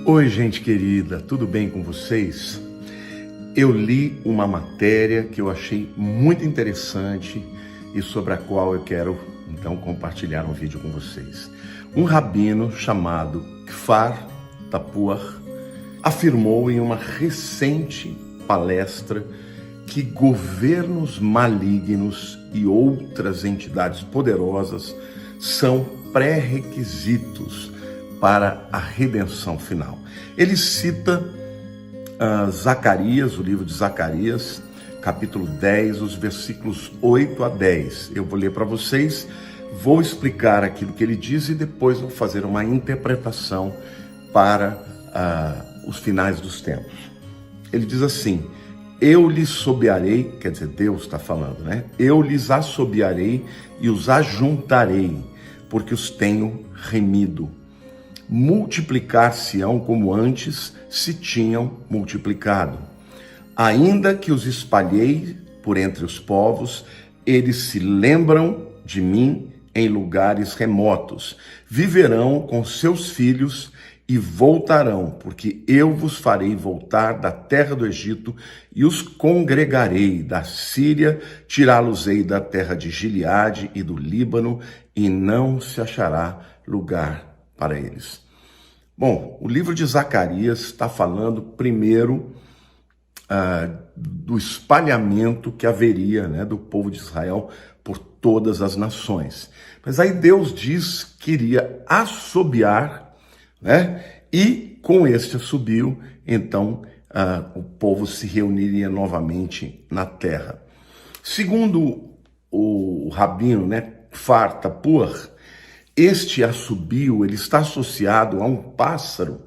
Oi, gente querida, tudo bem com vocês? Eu li uma matéria que eu achei muito interessante e sobre a qual eu quero, então, compartilhar um vídeo com vocês. Um rabino chamado Kfar Tapuach afirmou em uma recente palestra que governos malignos e outras entidades poderosas são pré-requisitos para a redenção final. Ele cita Zacarias, o livro de Zacarias, capítulo 10, os versículos 8 a 10. Eu vou ler para vocês, vou explicar aquilo que ele diz e depois vou fazer uma interpretação para os finais dos tempos. Ele diz assim: eu lhes assobiarei, quer dizer, Deus está falando, né? Eu lhes assobiarei e os ajuntarei, porque os tenho remido. Multiplicar-se-ão como antes se tinham multiplicado. Ainda que os espalhei por entre os povos, eles se lembram de mim em lugares remotos. Viverão com seus filhos e voltarão, porque eu vos farei voltar da terra do Egito e os congregarei da Síria, tirá-los-ei da terra de Gileade e do Líbano, e não se achará lugar para eles. Bom, o livro de Zacarias está falando primeiro do espalhamento que haveria, né, do povo de Israel por todas as nações. Mas aí Deus diz que iria assobiar, né, e com este assobio, então, o povo se reuniria novamente na terra. Segundo o rabino, né, Kfar Tapuach, este assobio ele está associado a um pássaro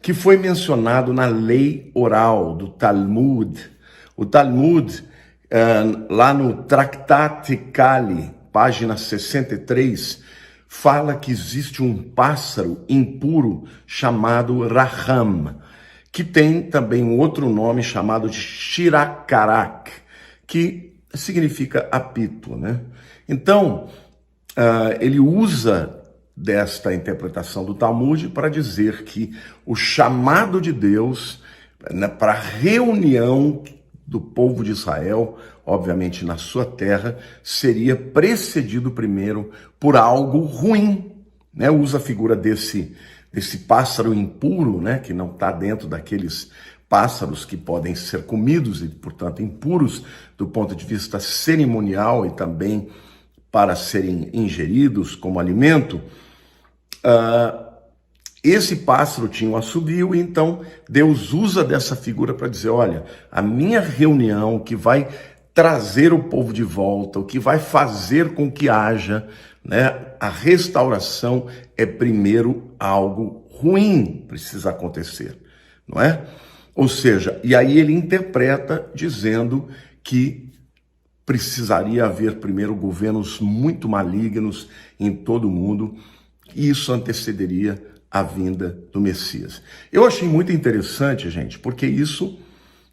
que foi mencionado na lei oral do Talmud. O Talmud, lá no Tractate Kali, página 63, fala que existe um pássaro impuro chamado Raham, que tem também um outro nome chamado de Shirakarak, que significa apito, né? Então, ele usa desta interpretação do Talmud para dizer que o chamado de Deus, né, para a reunião do povo de Israel, obviamente na sua terra, seria precedido primeiro por algo ruim, né? Usa a figura desse pássaro impuro, né, que não está dentro daqueles pássaros que podem ser comidos e, portanto, impuros do ponto de vista cerimonial e também para serem ingeridos como alimento. Esse pássaro tinha um assobio, e então Deus usa dessa figura para dizer: olha, a minha reunião que vai trazer o povo de volta, o que vai fazer com que haja, né, a restauração, é primeiro algo ruim precisa acontecer, não é? Ou seja, e aí ele interpreta dizendo que precisaria haver primeiro governos muito malignos em todo o mundo, e isso antecederia a vinda do Messias. Eu achei muito interessante, gente, porque isso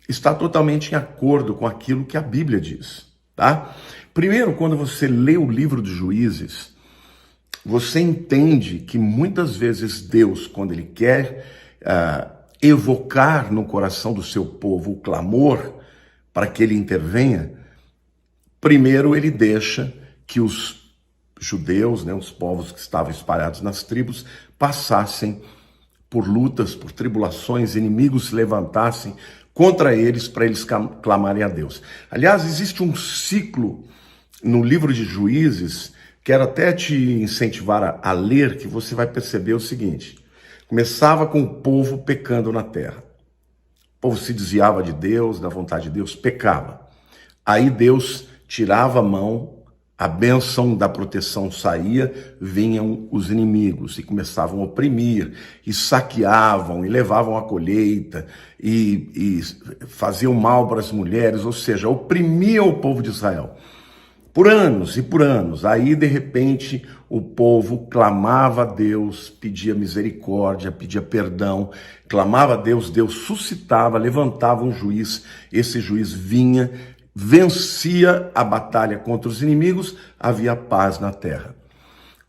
está totalmente em acordo com aquilo que a Bíblia diz, tá? Primeiro, quando você lê o livro dos Juízes, você entende que muitas vezes Deus, quando ele quer evocar no coração do seu povo o clamor para que ele intervenha, primeiro ele deixa que os judeus, né, os povos que estavam espalhados nas tribos, passassem por lutas, por tribulações, inimigos se levantassem contra eles para eles clamarem a Deus. Aliás, existe um ciclo no livro de Juízes, quero até te incentivar a ler, que você vai perceber o seguinte: começava com o povo pecando na terra. O povo se desviava de Deus, da vontade de Deus, pecava. Aí Deus tirava a mão, a bênção da proteção saía, vinham os inimigos e começavam a oprimir, e saqueavam, e levavam a colheita, e faziam mal para as mulheres, ou seja, oprimiam o povo de Israel. Por anos e por anos. Aí, de repente, o povo clamava a Deus, pedia misericórdia, pedia perdão, clamava a Deus, Deus suscitava, levantava um juiz, esse juiz vinha, vencia a batalha contra os inimigos, havia paz na terra.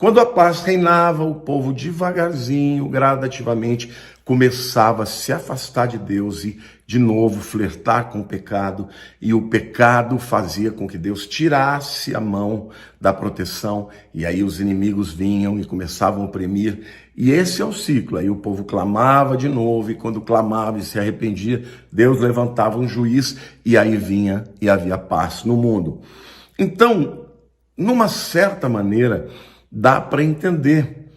Quando a paz reinava, o povo devagarzinho, gradativamente, começava a se afastar de Deus e, de novo, flertar com o pecado. E o pecado fazia com que Deus tirasse a mão da proteção. E aí os inimigos vinham e começavam a oprimir. E esse é o ciclo. Aí o povo clamava de novo, e quando clamava e se arrependia, Deus levantava um juiz, e aí vinha e havia paz no mundo. Então, numa certa maneira, dá para entender,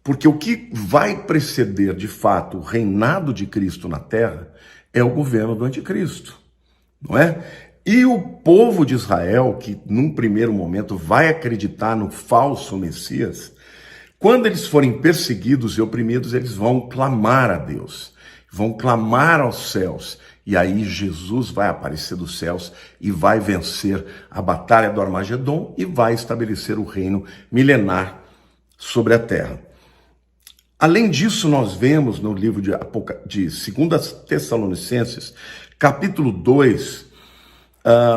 porque o que vai preceder de fato o reinado de Cristo na terra é o governo do anticristo, não é? E o povo de Israel, que num primeiro momento vai acreditar no falso Messias, quando eles forem perseguidos e oprimidos, eles vão clamar a Deus, vão clamar aos céus. E aí Jesus vai aparecer dos céus e vai vencer a batalha do Armagedon e vai estabelecer o reino milenar sobre a terra. Além disso, nós vemos no livro de 2 Tessalonicenses, capítulo 2,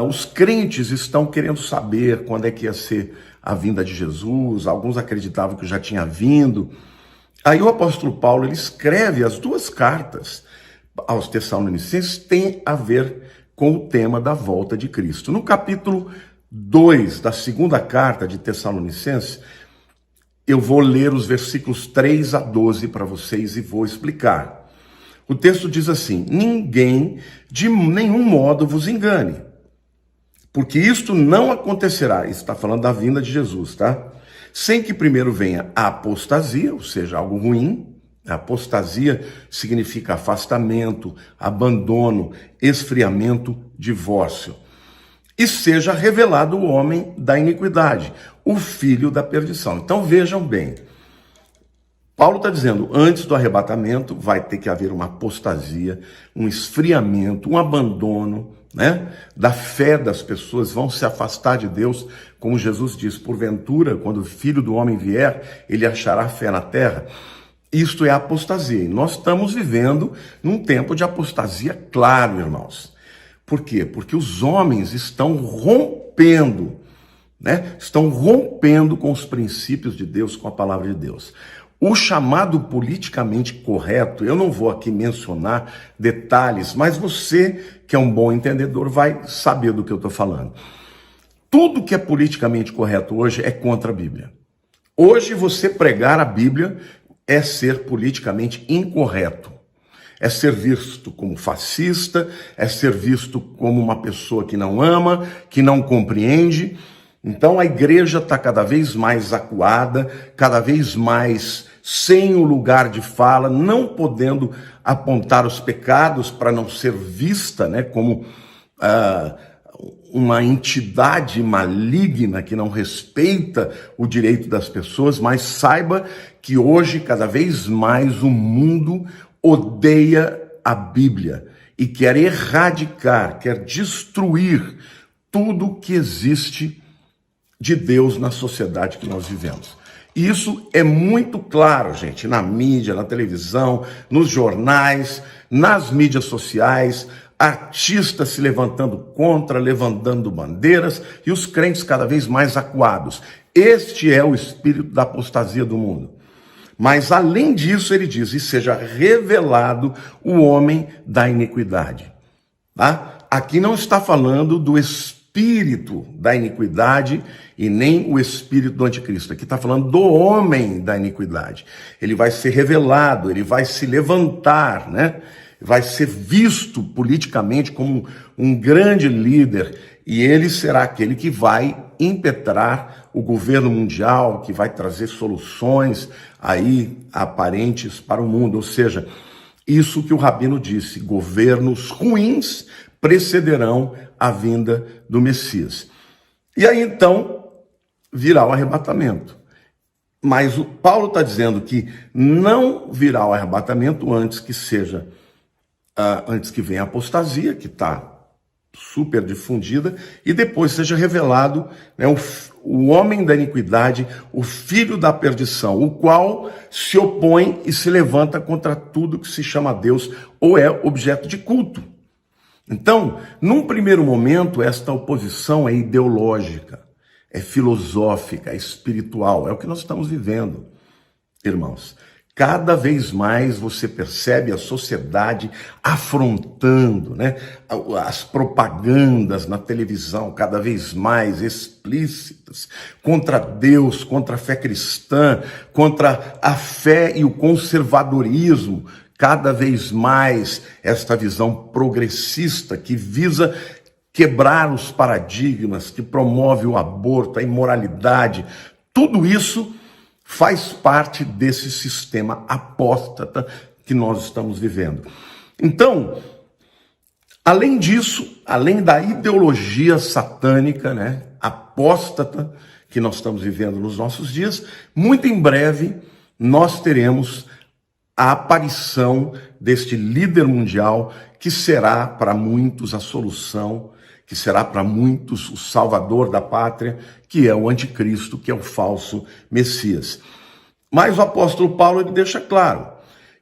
os crentes estão querendo saber quando é que ia ser a vinda de Jesus. Alguns acreditavam que já tinha vindo. Aí o apóstolo Paulo, ele escreve as duas cartas aos Tessalonicenses, tem a ver com o tema da volta de Cristo. No capítulo 2 da segunda carta de Tessalonicenses, eu vou ler os versículos 3 a 12 para vocês e vou explicar. O texto diz assim: ninguém de nenhum modo vos engane, porque isto não acontecerá, está falando da vinda de Jesus, tá? Sem que primeiro venha a apostasia, ou seja, algo ruim. A apostasia significa afastamento, abandono, esfriamento, divórcio. E seja revelado o homem da iniquidade, o filho da perdição. Então vejam bem, Paulo está dizendo, antes do arrebatamento vai ter que haver uma apostasia, um esfriamento, um abandono, né, da fé das pessoas, vão se afastar de Deus, como Jesus diz, porventura, quando o Filho do Homem vier, ele achará fé na terra. Isto é apostasia. E nós estamos vivendo num tempo de apostasia, claro, irmãos. Por quê? Porque os homens estão rompendo, né? Estão rompendo com os princípios de Deus, com a palavra de Deus. O chamado politicamente correto, eu não vou aqui mencionar detalhes, mas você, que é um bom entendedor, vai saber do que eu estou falando. Tudo que é politicamente correto hoje é contra a Bíblia. Hoje você pregar a Bíblia é ser politicamente incorreto. É ser visto como fascista, é ser visto como uma pessoa que não ama, que não compreende. Então a igreja está cada vez mais acuada, cada vez mais sem o lugar de fala, não podendo apontar os pecados para não ser vista, né, como uma entidade maligna que não respeita o direito das pessoas, mas saiba que hoje, cada vez mais, o mundo odeia a Bíblia e quer erradicar, quer destruir tudo que existe de Deus na sociedade que nós vivemos. E isso é muito claro, gente, na mídia, na televisão, nos jornais, nas mídias sociais, artistas se levantando contra, levantando bandeiras, e os crentes cada vez mais acuados. Este é o espírito da apostasia do mundo. Mas além disso, ele diz, e seja revelado o homem da iniquidade. Tá? Aqui não está falando do espírito da iniquidade e nem o espírito do anticristo. Aqui está falando do homem da iniquidade. Ele vai ser revelado, ele vai se levantar, né? Vai ser visto politicamente como um grande líder, e ele será aquele que vai impetrar o governo mundial, que vai trazer soluções aí aparentes para o mundo. Ou seja, isso que o Rabino disse, governos ruins precederão a vinda do Messias. E aí então virá o arrebatamento. Mas o Paulo está dizendo que não virá o arrebatamento antes que venha a apostasia, que está super difundida, e depois seja revelado, né, o homem da iniquidade, o filho da perdição, o qual se opõe e se levanta contra tudo que se chama Deus ou é objeto de culto. Então, num primeiro momento, esta oposição é ideológica, é filosófica, é espiritual, é o que nós estamos vivendo, irmãos. Cada vez mais você percebe a sociedade afrontando, né? As propagandas na televisão cada vez mais explícitas contra Deus, contra a fé cristã, contra a fé e o conservadorismo. Cada vez mais esta visão progressista que visa quebrar os paradigmas, que promove o aborto, a imoralidade, tudo isso faz parte desse sistema apóstata que nós estamos vivendo. Então, além disso, além da ideologia satânica, né, apóstata que nós estamos vivendo nos nossos dias, muito em breve nós teremos a aparição deste líder mundial que será para muitos a solução, que será para muitos o salvador da pátria, que é o anticristo, que é o falso Messias. Mas o apóstolo Paulo ele deixa claro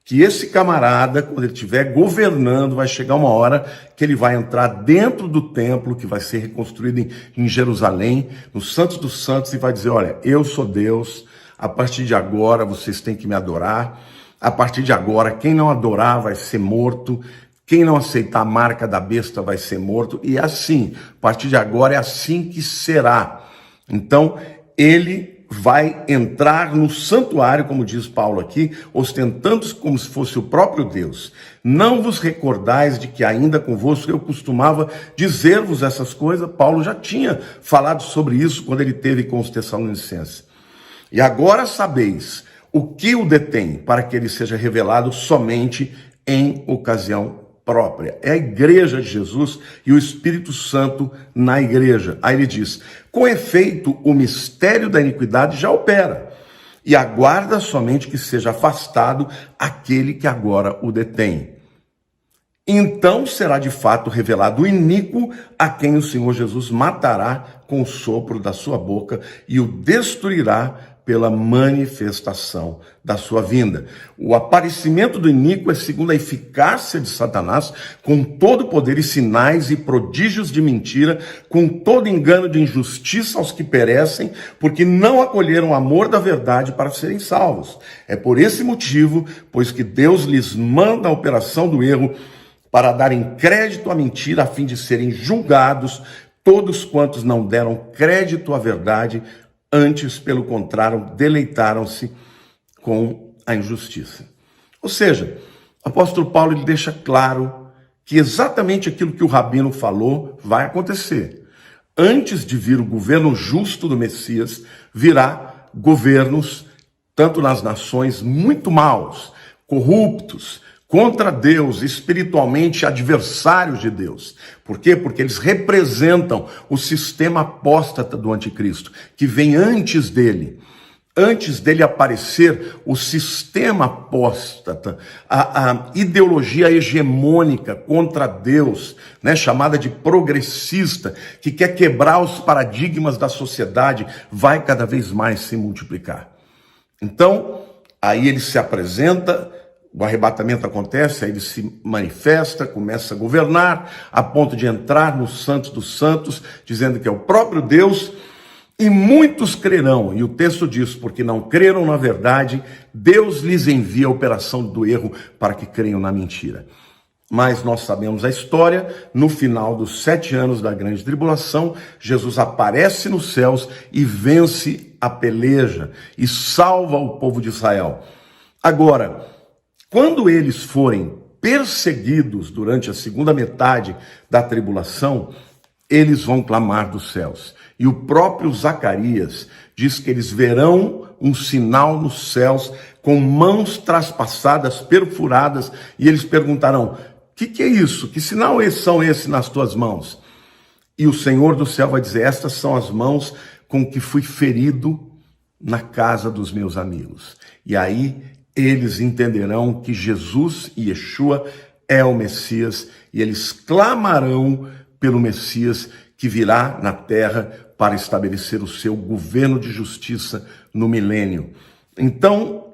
que esse camarada, quando ele estiver governando, vai chegar uma hora que ele vai entrar dentro do templo, que vai ser reconstruído em Jerusalém, no Santos dos Santos, e vai dizer, olha, eu sou Deus, a partir de agora vocês têm que me adorar, a partir de agora quem não adorar vai ser morto, quem não aceitar a marca da besta vai ser morto, e assim, a partir de agora é assim que será. Então, ele vai entrar no santuário, como diz Paulo aqui, ostentando-se como se fosse o próprio Deus. Não vos recordais de que ainda convosco eu costumava dizer-vos essas coisas? Paulo já tinha falado sobre isso quando ele teve com os Tessalonicenses. E agora sabeis o que o detém, para que ele seja revelado somente em ocasião própria. É a igreja de Jesus e o Espírito Santo na igreja. Aí ele diz, com efeito, o mistério da iniquidade já opera, e aguarda somente que seja afastado aquele que agora o detém. Então será de fato revelado o iníquo, a quem o Senhor Jesus matará com o sopro da sua boca e o destruirá pela manifestação da sua vinda. O aparecimento do iníquo é segundo a eficácia de Satanás, com todo poder e sinais e prodígios de mentira, com todo engano de injustiça aos que perecem, porque não acolheram o amor da verdade para serem salvos. É por esse motivo, pois que Deus lhes manda a operação do erro, para darem crédito à mentira, a fim de serem julgados todos quantos não deram crédito à verdade, antes, pelo contrário, deleitaram-se com a injustiça. Ou seja, o apóstolo Paulo ele deixa claro que exatamente aquilo que o Rabino falou vai acontecer. Antes de vir o governo justo do Messias, virá governos, tanto nas nações, muito maus, corruptos, contra Deus, espiritualmente adversários de Deus. Por quê? Porque eles representam o sistema apóstata do anticristo, que vem antes dele. Antes dele aparecer, o sistema apóstata, a ideologia hegemônica contra Deus, né, chamada de progressista, que quer quebrar os paradigmas da sociedade, vai cada vez mais se multiplicar. Então, aí ele se apresenta, o arrebatamento acontece, aí ele se manifesta, começa a governar, a ponto de entrar no Santos dos Santos, dizendo que é o próprio Deus, e muitos crerão. E o texto diz, porque não creram na verdade, Deus lhes envia a operação do erro para que creiam na mentira. Mas nós sabemos a história, no final dos 7 anos da grande tribulação, Jesus aparece nos céus e vence a peleja e salva o povo de Israel. Agora, quando eles forem perseguidos durante a segunda metade da tribulação, eles vão clamar dos céus. E o próprio Zacarias diz que eles verão um sinal nos céus com mãos traspassadas, perfuradas, e eles perguntarão, o que é isso? Que sinal são esses nas tuas mãos? E o Senhor do céu vai dizer, estas são as mãos com que fui ferido na casa dos meus amigos. E aí eles entenderão que Jesus e Yeshua é o Messias, e eles clamarão pelo Messias que virá na terra para estabelecer o seu governo de justiça no milênio. Então,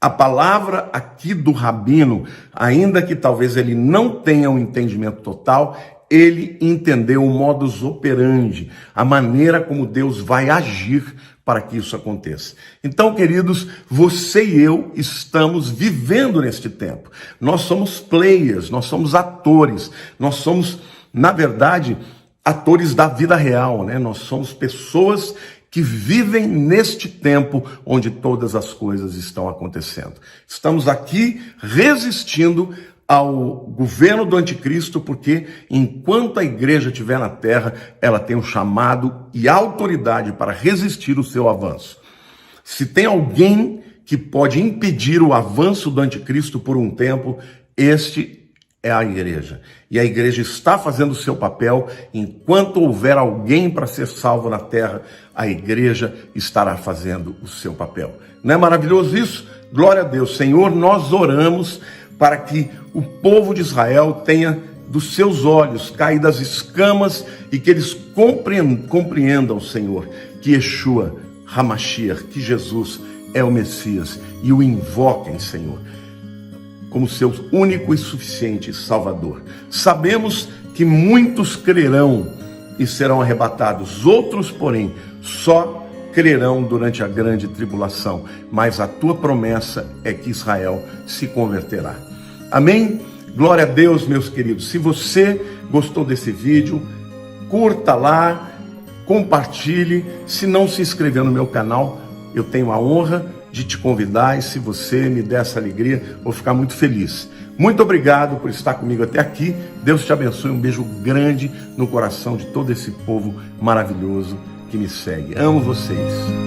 a palavra aqui do Rabino, ainda que talvez ele não tenha um entendimento total, ele entendeu o modus operandi, a maneira como Deus vai agir para que isso aconteça. Então, queridos, você e eu estamos vivendo neste tempo. Nós somos players, nós somos atores, nós somos, na verdade, atores da vida real, né? Nós somos pessoas que vivem neste tempo onde todas as coisas estão acontecendo. Estamos aqui resistindo ao governo do anticristo, porque enquanto a igreja estiver na terra, ela tem um chamado e autoridade para resistir o seu avanço. Se tem alguém que pode impedir o avanço do anticristo por um tempo, este é a igreja. E a igreja está fazendo o seu papel. Enquanto houver alguém para ser salvo na terra, a igreja estará fazendo o seu papel. Não é maravilhoso isso? Glória a Deus. Senhor, nós oramos para que o povo de Israel tenha dos seus olhos caídas as escamas e que eles compreendam, Senhor, que Yeshua HaMashiach, que Jesus é o Messias, e o invoquem, Senhor, como seu único e suficiente Salvador. Sabemos que muitos crerão e serão arrebatados, outros, porém, só crerão durante a grande tribulação, mas a tua promessa é que Israel se converterá. Amém? Glória a Deus, meus queridos. Se você gostou desse vídeo, curta lá, compartilhe. Se não se inscreveu no meu canal, eu tenho a honra de te convidar, e se você me der essa alegria, vou ficar muito feliz. Muito obrigado por estar comigo até aqui. Deus te abençoe. Um beijo grande no coração de todo esse povo maravilhoso que me segue. Amo vocês.